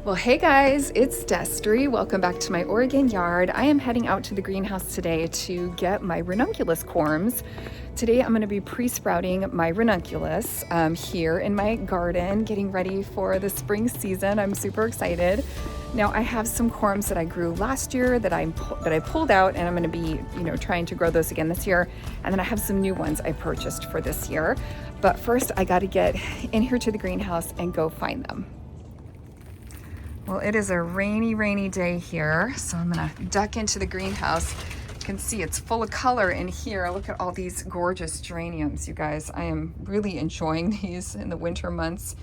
Well, hey guys, it's Destry. Welcome back to my Oregon yard. I am heading out to the greenhouse today to get my ranunculus corms. Today I'm going to be pre-sprouting my ranunculus here in my garden, getting ready for the spring season. I'm super excited. Now I have some corms that I grew last year that I pulled out, and I'm going to be, trying to grow those again this year. And then I have some new ones I purchased for this year. But first I got to get in here to the greenhouse and go find them. Well, it is a rainy day here, so I'm gonna duck into the greenhouse. You can see it's full of color in here. Look at all these gorgeous geraniums, you guys. I am really enjoying these in the winter months.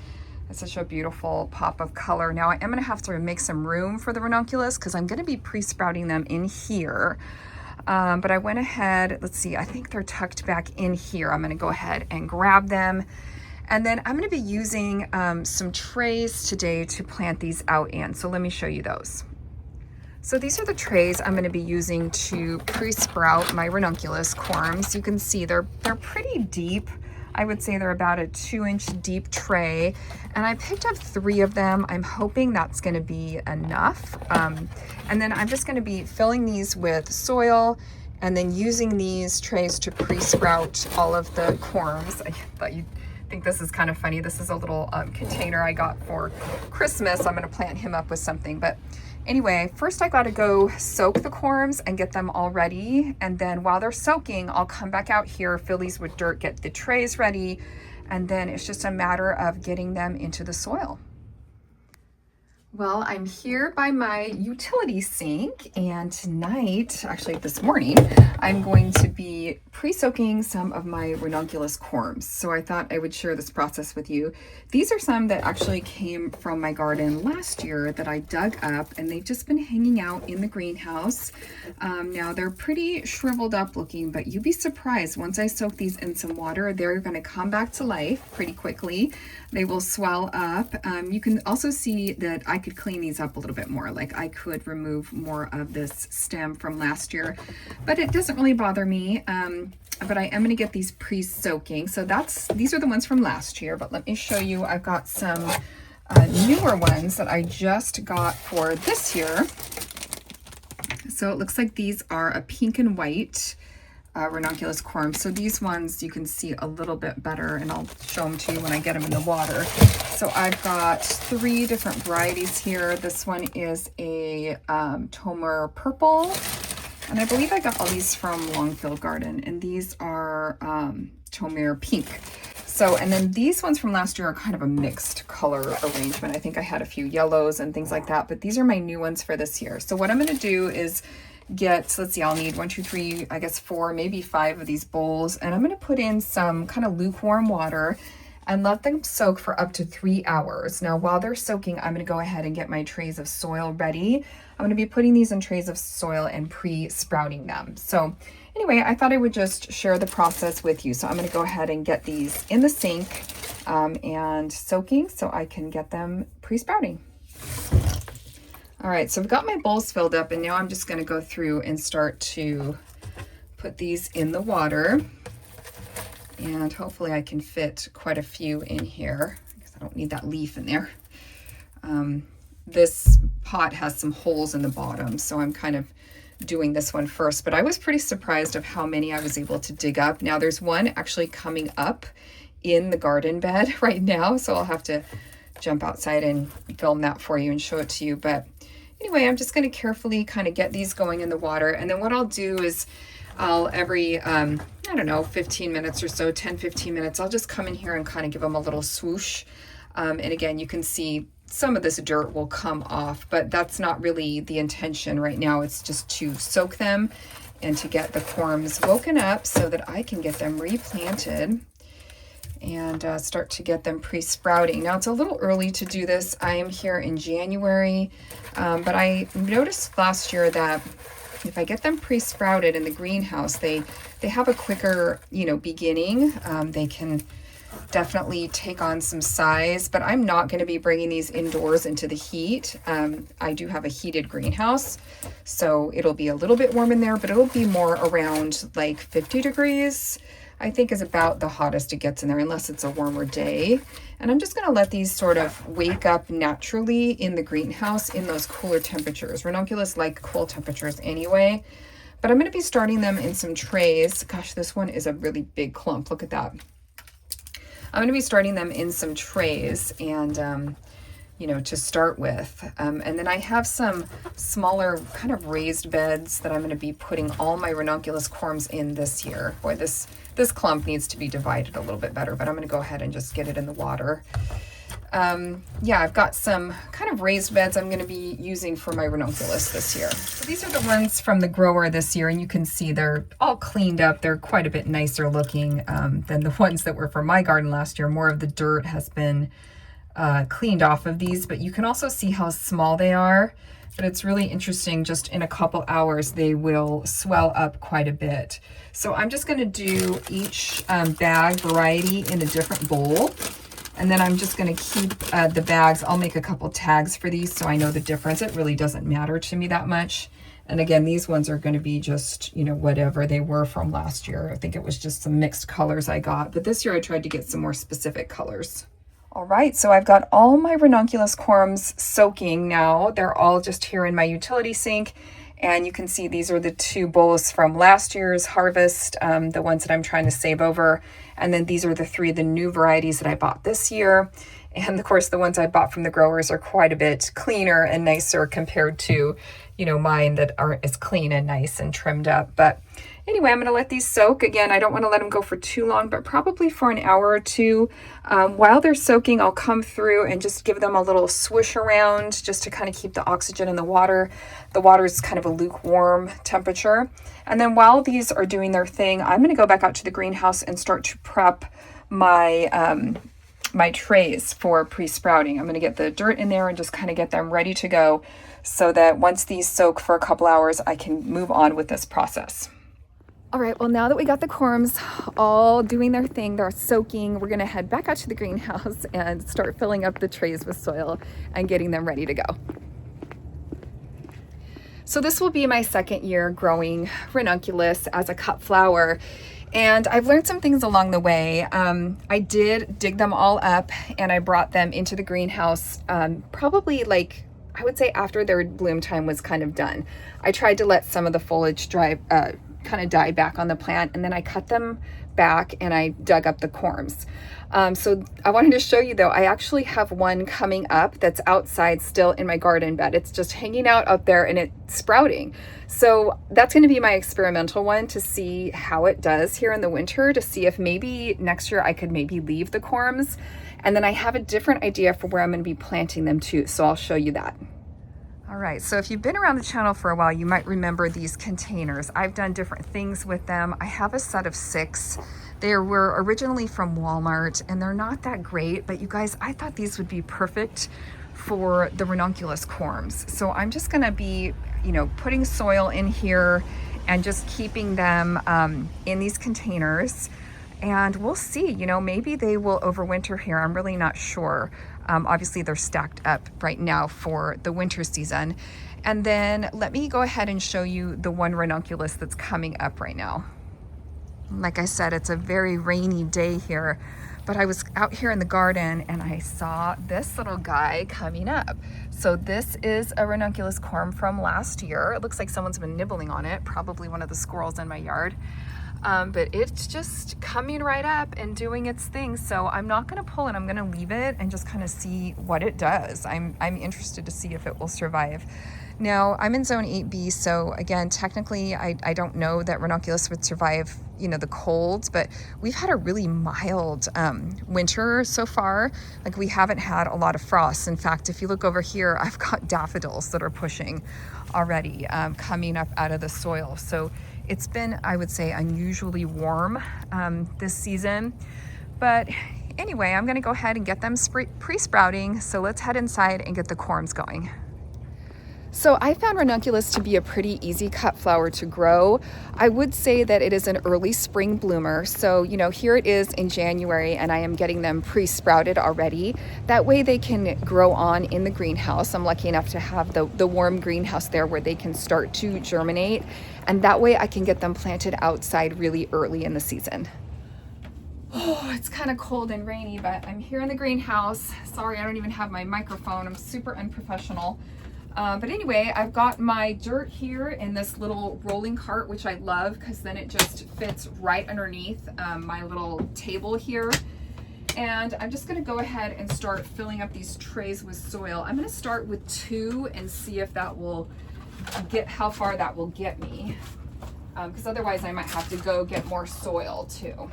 It's such a beautiful pop of color. Now I am gonna have to make some room for the ranunculus because I'm gonna be pre-sprouting them in here. But I went ahead, let's see, I think they're tucked back in here. I'm gonna go ahead and grab them. And then I'm going to be using some trays today to plant these out in. So let me show you those. So these are the trays I'm going to be using to pre-sprout my ranunculus corms. You can see they're pretty deep. I would say they're about a 2-inch deep tray. And I picked up 3 of them. I'm hoping that's going to be enough. And then I'm just going to be filling these with soil and then using these trays to pre-sprout all of the corms. I thought you'd think this is kind of funny. This is a little container I got for Christmas. I'm going to plant him up with something. But anyway, first I got to go soak the corms and get them all ready. And then while they're soaking, I'll come back out here, fill these with dirt, get the trays ready. And then it's just a matter of getting them into the soil. Well, I'm here by my utility sink, and tonight, actually this morning, I'm going to be pre-soaking some of my ranunculus corms. So I thought I would share this process with you. These are some that actually came from my garden last year that I dug up, and they've just been hanging out in the greenhouse. Now they're pretty shriveled up looking, but you'd be surprised once I soak these in some water, they're going to come back to life pretty quickly. They will swell up. You can also see that I could clean these up a little bit more. Like I could remove more of this stem from last year, but it doesn't really bother me. But I am going to get these pre-soaking. So these are the ones from last year, but let me show you. I've got some newer ones that I just got for this year. So it looks like these are a pink and white ranunculus corm. So these ones you can see a little bit better, and I'll show them to you when I get them in the water. So I've got 3 different varieties here. This one is a Tomer purple, and I believe I got all these from Longfield Garden, and these are Tomer pink. So, and then these ones from last year are kind of a mixed color arrangement. I think I had a few yellows and things like that, but these are my new ones for this year. So what I'm going to do is let's see, I'll need 1, 2, 3, I guess 4, maybe 5 of these bowls. And I'm going to put in some kind of lukewarm water and let them soak for up to 3 hours. Now, while they're soaking, I'm going to go ahead and get my trays of soil ready. I'm going to be putting these in trays of soil and pre-sprouting them. So anyway, I thought I would just share the process with you. So I'm going to go ahead and get these in the sink and soaking so I can get them pre-sprouting. All right, so I've got my bowls filled up, and now I'm just going to go through and start to put these in the water. And hopefully I can fit quite a few in here because I don't need that leaf in there. This pot has some holes in the bottom, so I'm kind of doing this one first. But I was pretty surprised of how many I was able to dig up. Now there's one actually coming up in the garden bed right now, so I'll have to jump outside and film that for you and show it to you. But anyway, I'm just going to carefully kind of get these going in the water. And then what I'll do is every, I don't know, 15 minutes or so, 10, 15 minutes, I'll just come in here and kind of give them a little swoosh. And again, you can see some of this dirt will come off, but that's not really the intention right now. It's just to soak them and to get the corms woken up so that I can get them replanted and start to get them pre-sprouting. Now it's a little early to do this. I am here in January, but I noticed last year that if I get them pre-sprouted in the greenhouse, they have a quicker, beginning. They can definitely take on some size, but I'm not going to be bringing these indoors into the heat. I do have a heated greenhouse, so it'll be a little bit warm in there, but it'll be more around like 50 degrees. I think is about the hottest it gets in there, unless it's a warmer day. And I'm just gonna let these sort of wake up naturally in the greenhouse in those cooler temperatures. Ranunculus like cool temperatures anyway, but I'm gonna be starting them in some trays. Gosh, this one is a really big clump, look at that. I'm gonna be starting them in some trays and you know, to start with. And then I have some smaller kind of raised beds that I'm gonna be putting all my Ranunculus corms in this year. Boy, this clump needs to be divided a little bit better, but I'm gonna go ahead and just get it in the water. Yeah, I've got some kind of raised beds I'm gonna be using for my Ranunculus this year. So these are the ones from the grower this year, and you can see they're all cleaned up. They're quite a bit nicer looking than the ones that were from my garden last year. More of the dirt has been cleaned off of these, but you can also see how small they are. But it's really interesting, just in a couple hours they will swell up quite a bit. So I'm just going to do each bag variety in a different bowl, and then I'm just going to keep the bags. I'll make a couple tags for these so I know the difference. It really doesn't matter to me that much. And again, these ones are going to be just, you know, whatever they were from last year. I think it was just some mixed colors I got, but this year I tried to get some more specific colors. All right, so I've got all my Ranunculus corms soaking now. They're all just here in my utility sink. And you can see these are the 2 bowls from last year's harvest, the ones that I'm trying to save over. And then these are the 3 of the new varieties that I bought this year. And of course, the ones I bought from the growers are quite a bit cleaner and nicer compared to, you know, mine that aren't as clean and nice and trimmed up. But anyway, I'm going to let these soak. Again, I don't want to let them go for too long, but probably for an hour or two. While they're soaking, I'll come through and just give them a little swish around just to kind of keep the oxygen in the water. The water is kind of a lukewarm temperature. And then while these are doing their thing, I'm going to go back out to the greenhouse and start to prep my my trays for pre-sprouting. I'm going to get the dirt in there and just kind of get them ready to go so that once these soak for a couple hours, I can move on with this process. All right, well, now that we got the corms all doing their thing, they're soaking, we're gonna head back out to the greenhouse and start filling up the trays with soil and getting them ready to go. So this will be my second year growing Ranunculus as a cut flower. And I've learned some things along the way. I did dig them all up and I brought them into the greenhouse probably like, I would say after their bloom time was kind of done. I tried to let some of the foliage dry, kind of die back on the plant, and then I cut them back and I dug up the corms. So I wanted to show you though, I actually have one coming up that's outside still in my garden bed. It's just hanging out up there and it's sprouting. So that's going to be my experimental one to see how it does here in the winter, to see if maybe next year I could maybe leave the corms. And then I have a different idea for where I'm going to be planting them too. So I'll show you that. All right, so if you've been around the channel for a while, you might remember these containers. I've done different things with them. I have a set of 6. They were originally from Walmart and they're not that great, but you guys, I thought these would be perfect for the Ranunculus corms. So I'm just gonna be, you know, putting soil in here and just keeping them in these containers. And we'll see, you know, maybe they will overwinter here. I'm really not sure. Obviously they're stacked up right now for the winter season. And then let me go ahead and show you the one Ranunculus that's coming up right now. Like I said, it's a very rainy day here, but I was out here in the garden and I saw this little guy coming up. So this is a Ranunculus corm from last year. It looks like someone's been nibbling on it, probably one of the squirrels in my yard. But it's just coming right up and doing its thing. So I'm not going to pull it. I'm going to leave it and just kind of see what it does. I'm interested to see if it will survive. Now I'm in zone 8B. So again, technically I don't know that Ranunculus would survive, you know, the colds, but we've had a really mild winter so far. Like we haven't had a lot of frost. In fact, if you look over here, I've got daffodils that are pushing already, coming up out of the soil. So it's been, I would say, unusually warm this season. But anyway, I'm gonna go ahead and get them pre-sprouting. So let's head inside and get the corms going. So I found Ranunculus to be a pretty easy cut flower to grow. I would say that it is an early spring bloomer. So, you know, here it is in January and I am getting them pre-sprouted already. That way they can grow on in the greenhouse. I'm lucky enough to have the warm greenhouse there where they can start to germinate. And that way I can get them planted outside really early in the season. Oh, it's kind of cold and rainy, but I'm here in the greenhouse. Sorry, I don't even have my microphone. I'm super unprofessional. But anyway, I've got my dirt here in this little rolling cart, which I love because then it just fits right underneath my little table here. And I'm just gonna go ahead and start filling up these trays with soil. I'm gonna start with 2 and see if that will get, how far that will get me. Because otherwise I might have to go get more soil too.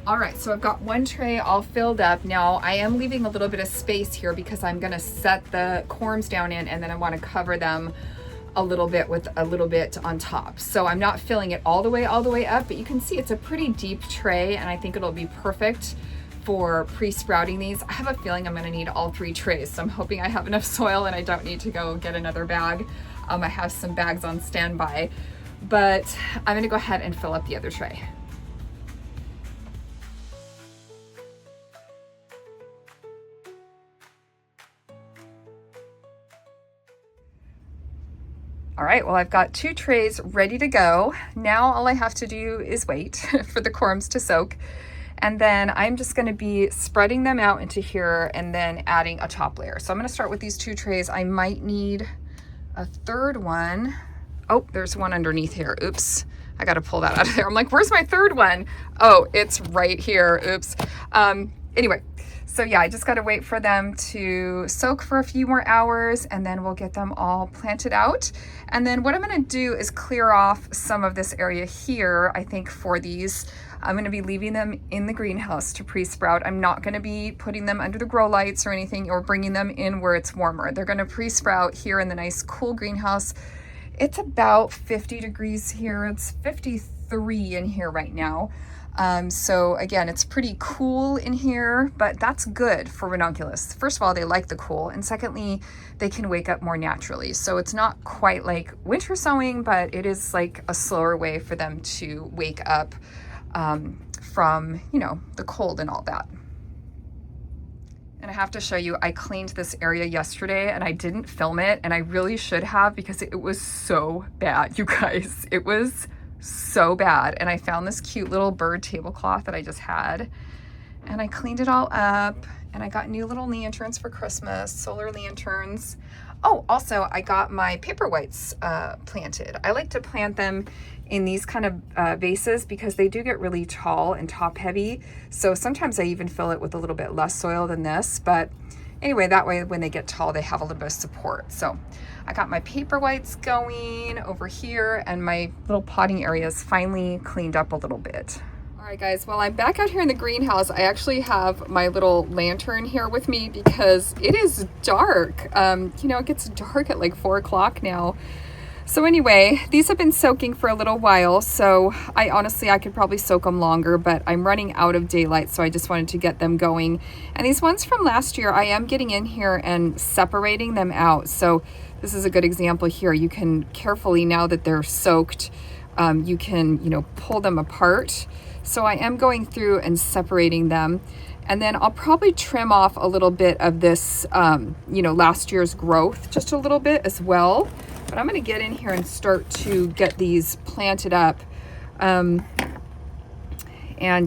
All right, so I've got 1 tray all filled up. Now I am leaving a little bit of space here because I'm gonna set the corms down in, and then I wanna cover them a little bit with a little bit on top. So I'm not filling it all the way up, but you can see it's a pretty deep tray, and I think it'll be perfect for pre-sprouting these. I have a feeling I'm gonna need all 3 trays, so I'm hoping I have enough soil and I don't need to go get another bag. I have some bags on standby, but I'm gonna go ahead and fill up the other tray. All right, well, I've got 2 trays ready to go. Now all I have to do is wait for the corms to soak. And then I'm just gonna be spreading them out into here and then adding a top layer. So I'm gonna start with these 2 trays. I might need a 3rd one. Oh, there's one underneath here. Oops, I gotta pull that out of there. I'm like, where's my 3rd one? Oh, it's right here, oops. Anyway, so yeah, I just gotta wait for them to soak for a few more hours, and then we'll get them all planted out. And then what I'm gonna do is clear off some of this area here, I think, for these. I'm gonna be leaving them in the greenhouse to pre-sprout. I'm not gonna be putting them under the grow lights or anything, or bringing them in where it's warmer. They're gonna pre-sprout here in the nice cool greenhouse. It's about 50 degrees here. It's 53 in here right now. So again, it's pretty cool in here, but that's good for ranunculus. First of all, they like the cool, and secondly, they can wake up more naturally. So it's not quite like winter sowing, but it is like a slower way for them to wake up from, you know, the cold and all that. And I have to show you, I cleaned this area yesterday and I didn't film it, and I really should have, because it was so bad, you guys. It was so bad. And I found this cute little bird tablecloth that I just had, and I cleaned it all up, and I got new little lanterns for Christmas, solar lanterns. Oh, also I got my paper whites planted. I like to plant them in these kind of vases because they do get really tall and top heavy. So sometimes I even fill it with a little bit less soil than this, but anyway, that way when they get tall, they have a little bit of support. So I got my paper whites going over here, and my little potting area is finally cleaned up a little bit. All right, guys, well, I'm back out here in the greenhouse. I actually have my little lantern here with me because it is dark. You know, it gets dark at like 4 o'clock now. So anyway, these have been soaking for a little while, so I could probably soak them longer, but I'm running out of daylight, so I just wanted to get them going. And these ones from last year, I am getting in here and separating them out. So this is a good example here. You can carefully, now that they're soaked, you can, you know, pull them apart. So I am going through and separating them. And then I'll probably trim off a little bit of this, you know, last year's growth, just a little bit as well. But I'm going to get in here and start to get these planted up and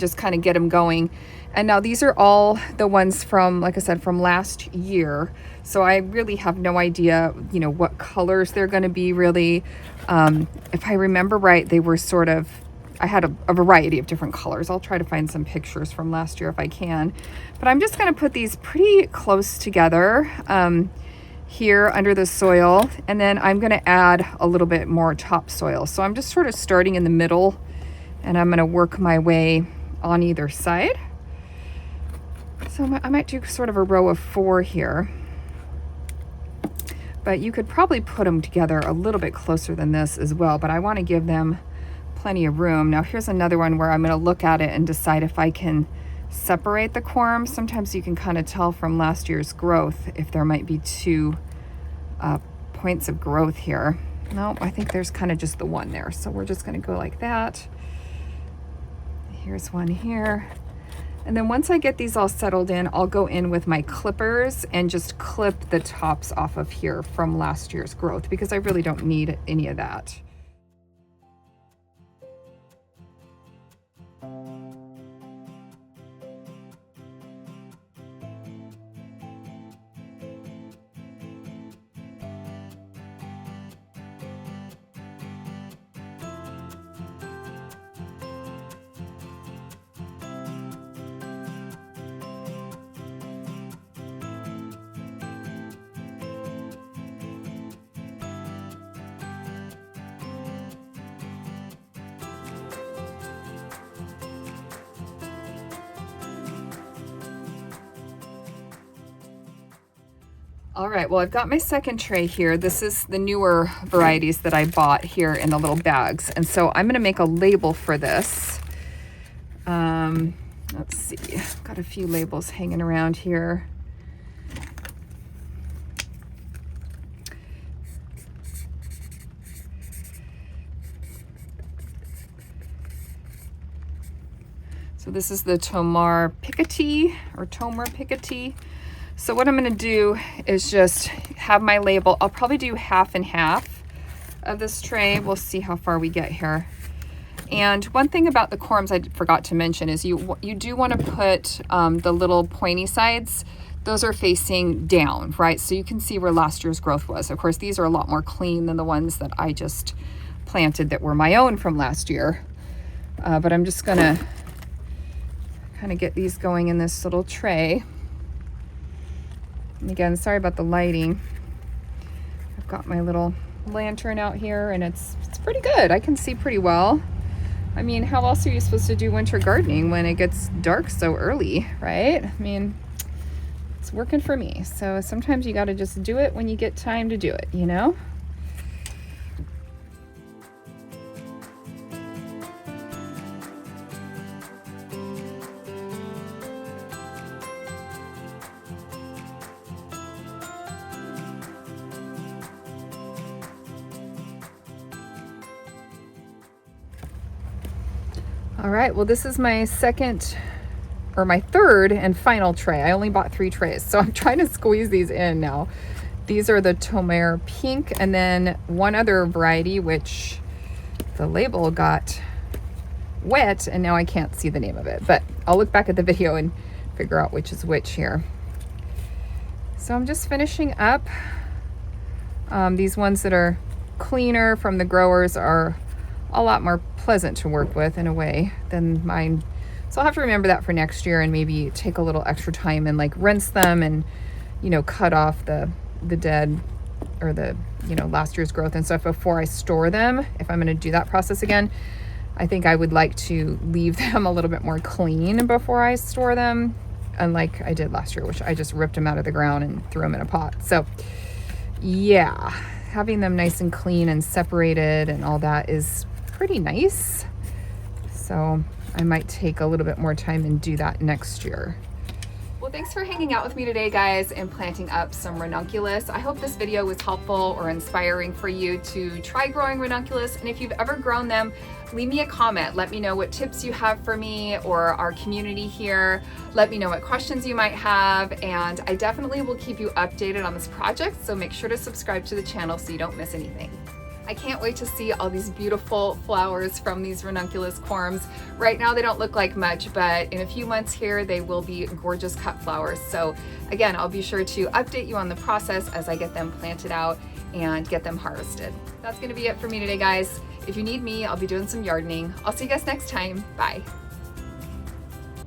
just kind of get them going. And now these are all the ones from, like I said, from last year. So I really have no idea, you know, what colors they're going to be really. If I remember right, they were sort of, I had a variety of different colors. I'll try to find some pictures from last year if I can. But I'm just going to put these pretty close together here under the soil, and then I'm going to add a little bit more topsoil. So I'm just sort of starting in the middle, and I'm going to work my way on either side. So I might do sort of a row of 4 here, but you could probably put them together a little bit closer than this as well, but I want to give them plenty of room. Now here's another one where I'm going to look at it and decide if I can separate the corms. Sometimes you can kind of tell from last year's growth if there might be 2 points of growth here. No, I think there's kind of just the one there. So we're just going to go like that. Here's one here. And then once I get these all settled in, I'll go in with my clippers and just clip the tops off of here from last year's growth, because I really don't need any of that. All right, well, I've got my second tray here. This is the newer varieties that I bought here in the little bags. And so I'm gonna make a label for this. Let's see, got a few labels hanging around here. So this is the Tomar Piketty, or Tomar Piketty. So what I'm going to do is just have my label. I'll probably do half and half of this tray. We'll see how far we get here. And one thing about the corms I forgot to mention is you do want to put the little pointy sides. Those are facing down, right? So you can see where last year's growth was. Of course, these are a lot more clean than the ones that I just planted that were my own from last year. But I'm just going to kind of get these going in this little tray. And again, sorry about the lighting. I've got my little lantern out here and it's pretty good. I can see pretty well. I mean, how else are you supposed to do winter gardening when it gets dark so early, right? I mean, it's working for me. So sometimes you got to just do it when you get time to do it, you know? All right, well, this is my second or my third and final tray. I only bought 3 trays, so I'm trying to squeeze these in now. These are the Tomar Pink, and then one other variety, which the label got wet, and now I can't see the name of it, but I'll look back at the video and figure out which is which here. So I'm just finishing up. These ones that are cleaner from the growers are a lot more pleasant to work with in a way than mine. So I'll have to remember that for next year and maybe take a little extra time and like rinse them and, you know, cut off the dead or the, you know, last year's growth and stuff before I store them. If I'm going to do that process again, I think I would like to leave them a little bit more clean before I store them, unlike I did last year, which I just ripped them out of the ground and threw them in a pot. So yeah, having them nice and clean and separated and all that is pretty nice. So I might take a little bit more time and do that next year. Well, thanks for hanging out with me today, guys, and planting up some ranunculus. I hope this video was helpful or inspiring for you to try growing ranunculus. And if you've ever grown them, leave me a comment. Let me know what tips you have for me or our community here. Let me know what questions you might have. And I definitely will keep you updated on this project. So make sure to subscribe to the channel so you don't miss anything. I can't wait to see all these beautiful flowers from these ranunculus corms. Right now they don't look like much, but in a few months here they will be gorgeous cut flowers. So again, I'll be sure to update you on the process as I get them planted out and get them harvested. That's gonna be it for me today, guys. If you need me, I'll be doing some gardening. I'll see you guys next time. Bye.